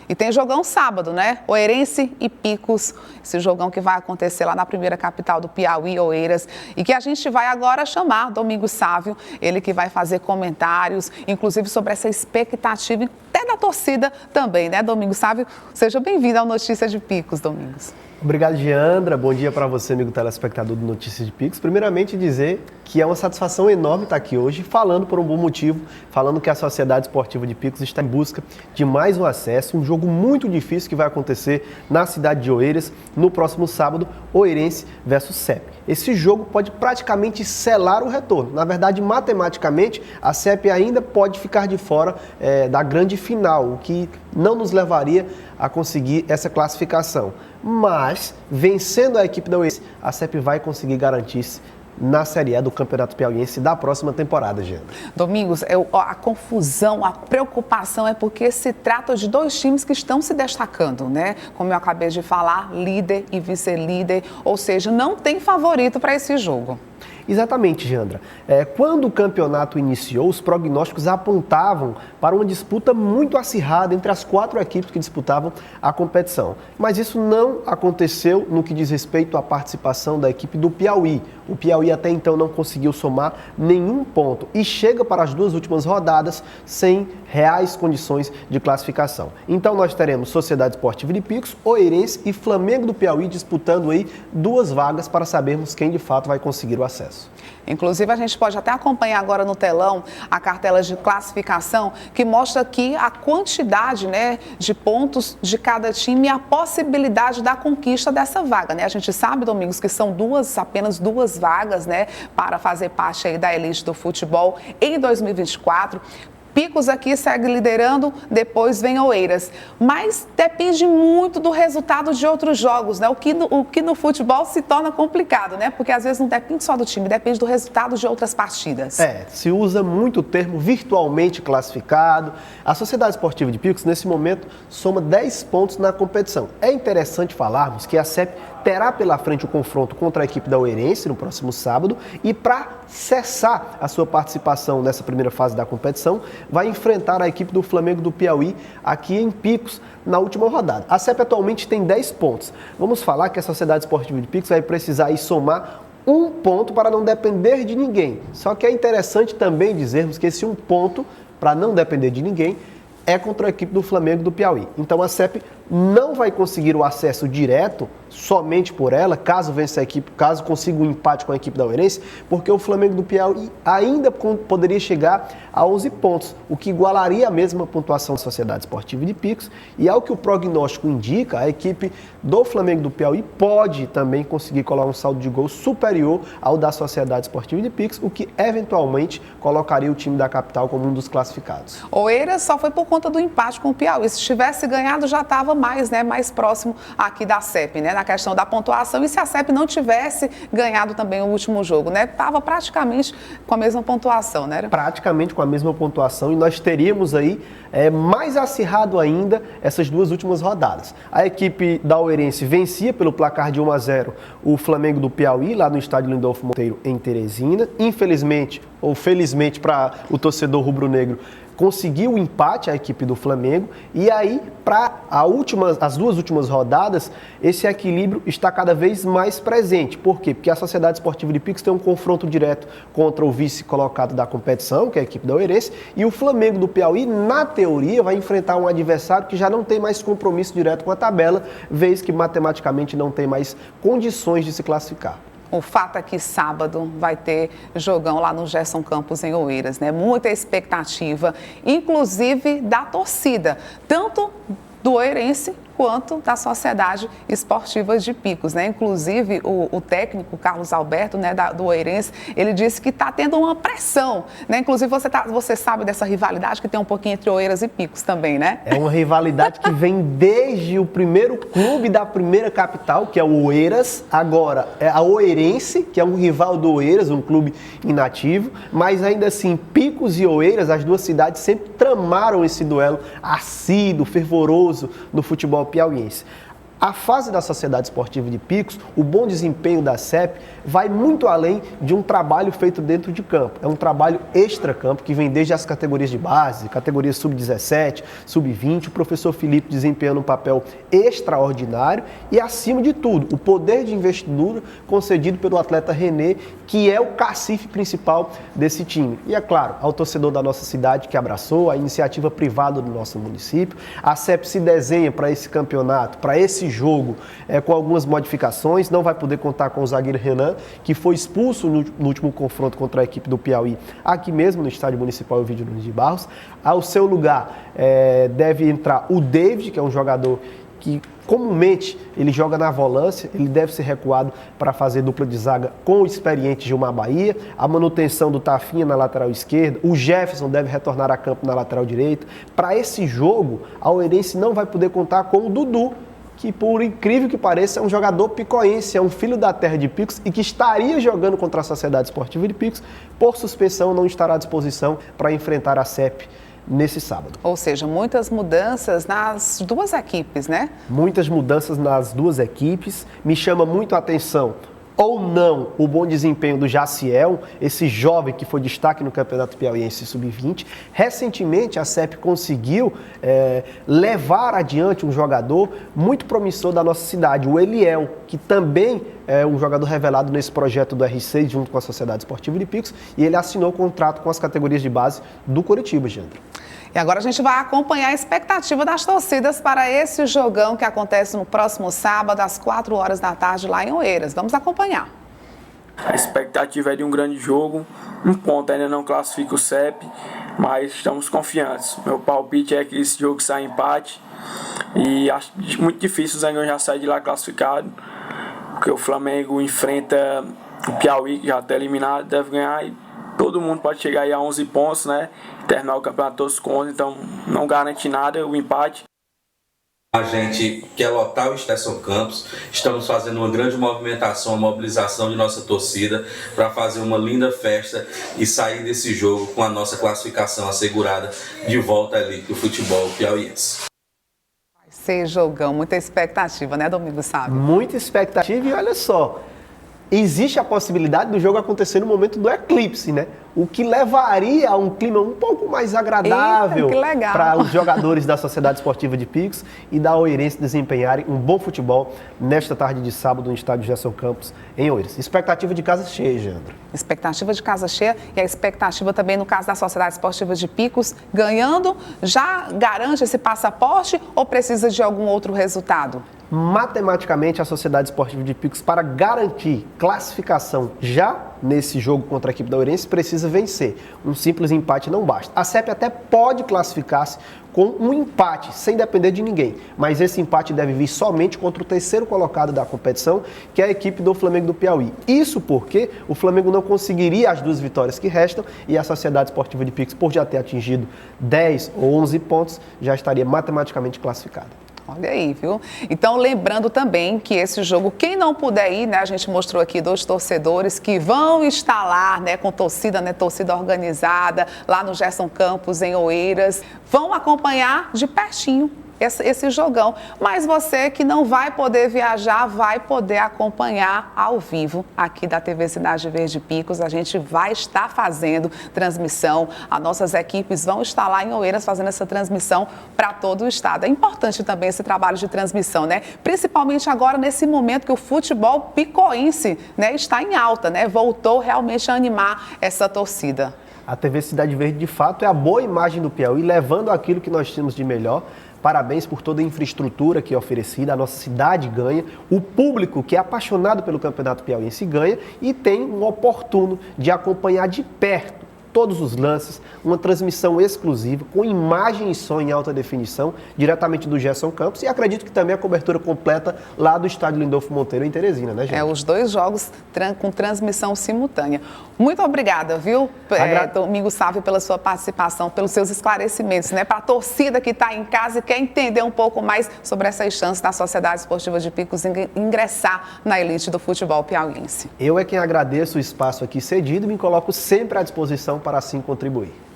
E tem jogão sábado, né? Oeirense e Picos, esse jogão que vai acontecer lá na primeira capital do Piauí, Oeiras, e que a gente vai agora chamar Domingos Sávio, ele que vai fazer comentários, inclusive sobre essa expectativa, até da torcida também, né, Domingos Sávio? Seja bem-vindo ao Notícias de Picos, Domingos. Obrigado, Giandra. Bom dia para você, amigo telespectador do Notícias de Picos. Primeiramente, dizer que é uma satisfação enorme estar aqui hoje, falando por um bom motivo, falando que a Sociedade Esportiva de Picos está em busca de mais um acesso, um jogo muito difícil que vai acontecer na cidade de Oeiras, no próximo sábado, Oeirense versus CEP. Esse jogo pode praticamente selar o retorno. Na verdade, matematicamente, a CEP ainda pode ficar de fora da grande final, o que não nos levaria a conseguir essa classificação. Mas, vencendo a equipe da Oeirense, a CEP vai conseguir garantir-se na Série A do Campeonato Piauiense da próxima temporada, Giana. Domingos, a confusão, a preocupação é porque se trata de dois times que estão se destacando, né? Como eu acabei de falar, líder e vice-líder, ou seja, não tem favorito para esse jogo. Exatamente, Giandra. Quando o campeonato iniciou, os prognósticos apontavam para uma disputa muito acirrada entre as 4 equipes que disputavam a competição. Mas isso não aconteceu no que diz respeito à participação da equipe do Piauí. O Piauí até então não conseguiu somar nenhum ponto e chega para as 2 últimas rodadas sem reais condições de classificação. Então nós teremos Sociedade Esportiva de Picos, Oeirense e Flamengo do Piauí disputando aí 2 vagas para sabermos quem de fato vai conseguir o acesso. Inclusive, a gente pode até acompanhar agora no telão a cartela de classificação que mostra aqui a quantidade, né, de pontos de cada time e a possibilidade da conquista dessa vaga, né? A gente sabe, Domingos, que são apenas duas vagas, né, para fazer parte aí da elite do futebol em 2024. Picos aqui segue liderando, depois vem Oeiras. Mas depende muito do resultado de outros jogos, né? O que no futebol se torna complicado, né? Porque às vezes não depende só do time, depende do resultado de outras partidas. Se usa muito o termo virtualmente classificado. A Sociedade Esportiva de Picos, nesse momento, soma 10 pontos na competição. É interessante falarmos que a CEP terá pela frente o confronto contra a equipe da Oeirense no próximo sábado e para cessar a sua participação nessa primeira fase da competição, vai enfrentar a equipe do Flamengo do Piauí aqui em Picos na última rodada. A CEP atualmente tem 10 pontos. Vamos falar que a Sociedade Esportiva de Picos vai precisar aí somar 1 ponto para não depender de ninguém. Só que é interessante também dizermos que esse 1 ponto, para não depender de ninguém, é contra a equipe do Flamengo do Piauí. Então a CEP não vai conseguir o acesso direto somente por ela, caso vença a equipe, caso consiga um empate com a equipe da Oeirense, porque o Flamengo do Piauí ainda poderia chegar a 11 pontos, o que igualaria a mesma pontuação da Sociedade Esportiva de Picos, e ao que o prognóstico indica, a equipe do Flamengo do Piauí pode também conseguir colocar um saldo de gol superior ao da Sociedade Esportiva de Picos, o que eventualmente colocaria o time da capital como um dos classificados. Oeiras só foi por conta do empate com o Piauí. Se tivesse ganhado, já estava mais próximo aqui da CEP, né? Na questão da pontuação. E se a CEP não tivesse ganhado também o último jogo, né? Estava praticamente com a mesma pontuação, né? Praticamente com a mesma pontuação, e nós teríamos aí mais acirrado ainda essas 2 últimas rodadas. A equipe da Oeirense vencia pelo placar de 1-0 o Flamengo do Piauí, lá no estádio Lindolfo Monteiro, em Teresina. Infelizmente, ou felizmente para o torcedor rubro-negro, conseguiu o empate a equipe do Flamengo, e aí para as 2 últimas rodadas esse equilíbrio está cada vez mais presente. Por quê? Porque a Sociedade Esportiva de Picos tem um confronto direto contra o vice-colocado da competição, que é a equipe da Oeirense, e o Flamengo do Piauí, na teoria, vai enfrentar um adversário que já não tem mais compromisso direto com a tabela, vez que matematicamente não tem mais condições de se classificar. O fato é que sábado vai ter jogão lá no Gerson Campos, em Oeiras, né? Muita expectativa, inclusive da torcida, tanto do Oeirense quanto da Sociedade Esportiva de Picos, né? Inclusive, o técnico Carlos Alberto, né, do Oeirense, ele disse que está tendo uma pressão, né? Inclusive, você sabe dessa rivalidade que tem um pouquinho entre Oeiras e Picos também, né? É uma rivalidade que vem desde o primeiro clube da primeira capital, que é o Oeiras. Agora, é a Oeirense, que é um rival do Oeiras, um clube inativo, mas ainda assim, Picos e Oeiras, as 2 cidades sempre tramaram esse duelo assíduo, fervoroso no futebol piauiense. A fase da Sociedade Esportiva de Picos, o bom desempenho da CEP vai muito além de um trabalho feito dentro de campo. É um trabalho extra-campo que vem desde as categorias de base, categorias sub-17, sub-20, o professor Felipe desempenhando um papel extraordinário e, acima de tudo, o poder de investidura concedido pelo atleta René, que é o cacife principal desse time. E, é claro, ao torcedor da nossa cidade que abraçou, a iniciativa privada do nosso município. A CEP se desenha para esse campeonato, para esse jogo, com algumas modificações. Não vai poder contar com o zagueiro Renan, que foi expulso no último confronto contra a equipe do Piauí, aqui mesmo no Estádio Municipal Ovidio Nunes de Barros. Ao seu lugar deve entrar o David, que é um jogador que comumente ele joga na volância, ele deve ser recuado para fazer dupla de zaga com o experiente Gilmar Bahia, a manutenção do Tafinha na lateral esquerda, o Jefferson deve retornar a campo na lateral direita. Para esse jogo, a Oeirense não vai poder contar com o Dudu, que, por incrível que pareça, é um jogador picoense, é um filho da terra de Picos e que estaria jogando contra a Sociedade Esportiva de Picos. Por suspensão, não estará à disposição para enfrentar a CEP nesse sábado. Ou seja, muitas mudanças nas duas equipes, né? Muitas mudanças nas duas equipes. Me chama muito a atenção, ou não, o bom desempenho do Jaciel, esse jovem que foi destaque no Campeonato Piauiense Sub-20. Recentemente, a CEP conseguiu levar adiante um jogador muito promissor da nossa cidade, o Eliel, que também é um jogador revelado nesse projeto do R6, junto com a Sociedade Esportiva de Picos, e ele assinou contrato com as categorias de base do Coritiba, Jandro. E agora a gente vai acompanhar a expectativa das torcidas para esse jogão que acontece no próximo sábado, às 4 horas da tarde, lá em Oeiras. Vamos acompanhar. A expectativa é de um grande jogo. Um ponto ainda não classifica o CEP, mas estamos confiantes. Meu palpite é que esse jogo saia empate. E acho muito difícil o Zangão já sair de lá classificado, porque o Flamengo enfrenta o Piauí, que já está eliminado, deve ganhar. E todo mundo pode chegar aí a 11 pontos, né? Terminar o campeonato todos com 11, então não garante nada o empate. A gente quer lotar o Gerson Campos, estamos fazendo uma grande movimentação, uma mobilização de nossa torcida para fazer uma linda festa e sair desse jogo com a nossa classificação assegurada de volta à elite do futebol piauiense. Vai ser jogão, muita expectativa, né, Domingos Sávio? Muita expectativa e olha só, existe a possibilidade do jogo acontecer no momento do eclipse, né? O que levaria a um clima um pouco mais agradável para os jogadores da Sociedade Esportiva de Picos e da Oeirense desempenharem um bom futebol nesta tarde de sábado no estádio Gerson Campos, em Oeiras. Expectativa de casa cheia, Jandro. Expectativa de casa cheia e a expectativa também no caso da Sociedade Esportiva de Picos, ganhando, já garante esse passaporte ou precisa de algum outro resultado? Matematicamente, a Sociedade Esportiva de Picos, para garantir classificação já nesse jogo contra a equipe da Oeirense, precisa vencer. Um simples empate não basta. A CEP até pode classificar-se com um empate, sem depender de ninguém, mas esse empate deve vir somente contra o terceiro colocado da competição, que é a equipe do Flamengo do Piauí. Isso porque o Flamengo não conseguiria as duas vitórias que restam e a Sociedade Esportiva de Picos, por já ter atingido 10 ou 11 pontos, já estaria matematicamente classificada. Olha aí, viu? Então, lembrando também que esse jogo, quem não puder ir, né, a gente mostrou aqui 2 torcedores que vão estar lá, né, com torcida, né, torcida organizada, lá no Gerson Campos, em Oeiras, vão acompanhar de pertinho esse jogão. Mas você que não vai poder viajar, vai poder acompanhar ao vivo aqui da TV Cidade Verde Picos. A gente vai estar fazendo transmissão. As nossas equipes vão estar lá em Oeiras fazendo essa transmissão para todo o estado. É importante também esse trabalho de transmissão, né? Principalmente agora nesse momento que o futebol picoense, né, está em alta, né? Voltou realmente a animar essa torcida. A TV Cidade Verde, de fato, é a boa imagem do Piauí, levando aquilo que nós temos de melhor. Parabéns por toda a infraestrutura que é oferecida, a nossa cidade ganha, o público que é apaixonado pelo Campeonato Piauiense ganha e tem um oportuno de acompanhar de perto todos os lances, uma transmissão exclusiva, com imagem e som em alta definição, diretamente do Gerson Campos, e acredito que também a cobertura completa lá do estádio Lindolfo Monteiro, em Teresina, né, gente? Os 2 jogos com transmissão simultânea. Muito obrigada, viu, Domingos Sávio, pela sua participação, pelos seus esclarecimentos, né? Para a torcida que está em casa e quer entender um pouco mais sobre essas chances da Sociedade Esportiva de Picos ingressar na elite do futebol piauiense. Eu é quem agradeço o espaço aqui cedido e me coloco sempre à disposição para assim contribuir.